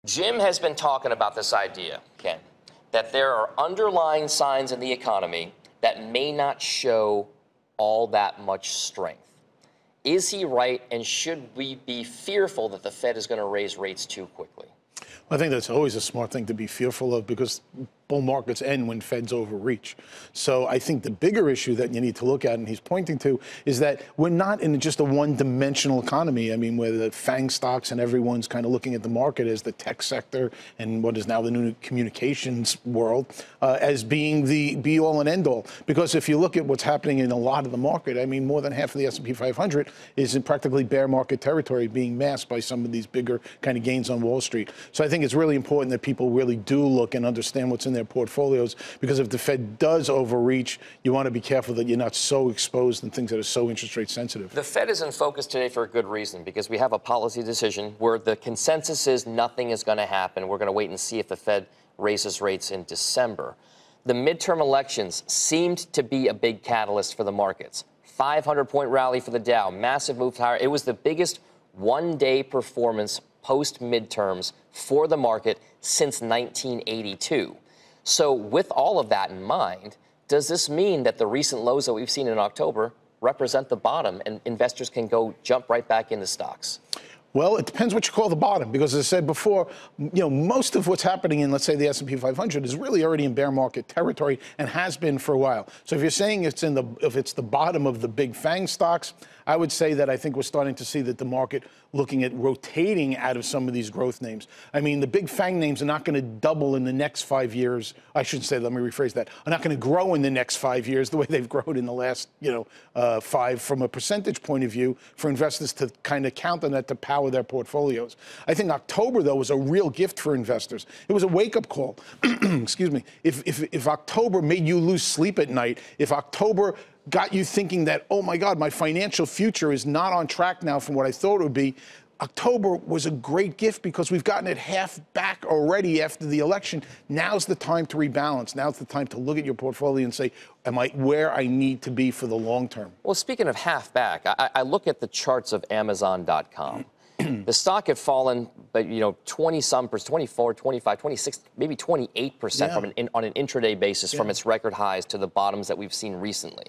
Jim has been talking about this idea, Ken, that there are underlying signs in the economy that may not show all that much strength. Is he right, and should we be fearful that the Fed is going to raise rates too quickly? I think that's always a smart thing to be fearful of, because bull markets end when Feds overreach. So I think the bigger issue that you need to look at, and he's pointing to, is that we're not in just a one-dimensional economy. I mean, where the FANG stocks and everyone's kind of looking at the market as the tech sector and what is now the new communications world as being the be-all and end-all. Because if you look at what's happening in a lot of the market, I mean, more than half of the S&P 500 is in practically bear market territory, being masked by some of these bigger kind of gains on Wall Street. So I think it's really important that people really do look and understand what's in their portfolios, because if the Fed does overreach, you want to be careful that you're not so exposed in things that are so interest rate sensitive. The Fed is in focus today for a good reason, because we have a policy decision where the consensus is nothing is going to happen. We're going to wait and see if the Fed raises rates in December. The midterm elections seemed to be a big catalyst for the markets. 500-point rally for the Dow, massive move higher. It was the biggest one-day performance post-midterms for the market since 1982. So with all of that in mind, does this mean that the recent lows that we've seen in October represent the bottom and investors can go jump right back into stocks? Well, it depends what you call the bottom, because as I said before, most of what's happening in, let's say, the S&P 500 is really already in bear market territory and has been for a while. So if you're saying if it's the bottom of the big FANG stocks, I would say that I think we're starting to see that the market looking at rotating out of some of these growth names. I mean, the big FANG names are not going to double in the next 5 years. I should say, let me rephrase that, are not going to grow in the next 5 years the way they've grown in the last, 5 from a percentage point of view, for investors to kind of count on that to power their portfolios. I think October, though, was a real gift for investors. It was a wake-up call. Excuse me. If October made you lose sleep at night, if October got you thinking that, oh my God, my financial future is not on track now from what I thought it would be, October was a great gift, because we've gotten it half back already after the election. Now's the time to rebalance. Now's the time to look at your portfolio and say, am I where I need to be for the long term? Well, speaking of half back, I look at the charts of Amazon.com. The stock had fallen, but 20-some percent, 24, 25, 26, maybe 28% on an intraday basis from its record highs to the bottoms that we've seen recently.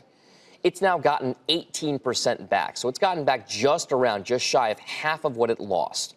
It's now gotten 18% back. So it's gotten back just shy of half of what it lost.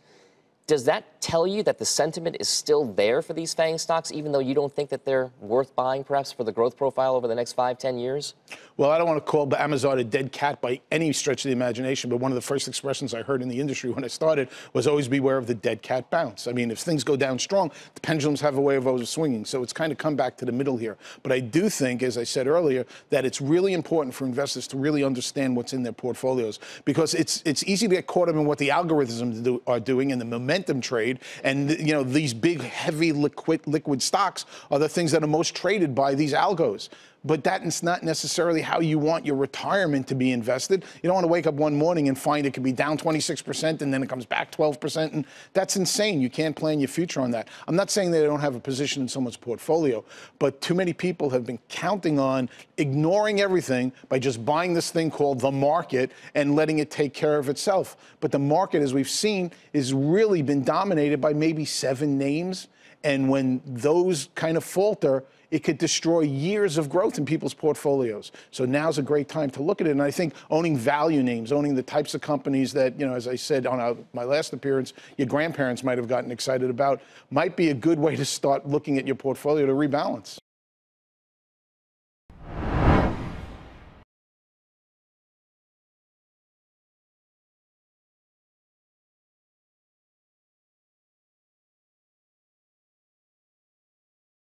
Does that tell you that the sentiment is still there for these FANG stocks, even though you don't think that they're worth buying, perhaps, for the growth profile over the next 5, 10 years? Well, I don't want to call Amazon a dead cat by any stretch of the imagination, but one of the first expressions I heard in the industry when I started was always beware of the dead cat bounce. I mean, if things go down strong, the pendulums have a way of always swinging. So it's kind of come back to the middle here. But I do think, as I said earlier, that it's really important for investors to really understand what's in their portfolios, because it's easy to get caught up in what the algorithms are doing and the momentum trade. And, these big, heavy liquid stocks are the things that are most traded by these algos. But that's not necessarily how you want your retirement to be invested. You don't want to wake up one morning and find it could be down 26% and then it comes back 12%. And that's insane. You can't plan your future on that. I'm not saying they don't have a position in someone's portfolio, but too many people have been counting on ignoring everything by just buying this thing called the market and letting it take care of itself. But the market, as we've seen, has really been dominated by maybe 7 names. And when those kind of falter, it could destroy years of growth in people's portfolios. So now's a great time to look at it. And I think owning value names, owning the types of companies that, as I said on my last appearance, your grandparents might have gotten excited about, might be a good way to start looking at your portfolio to rebalance.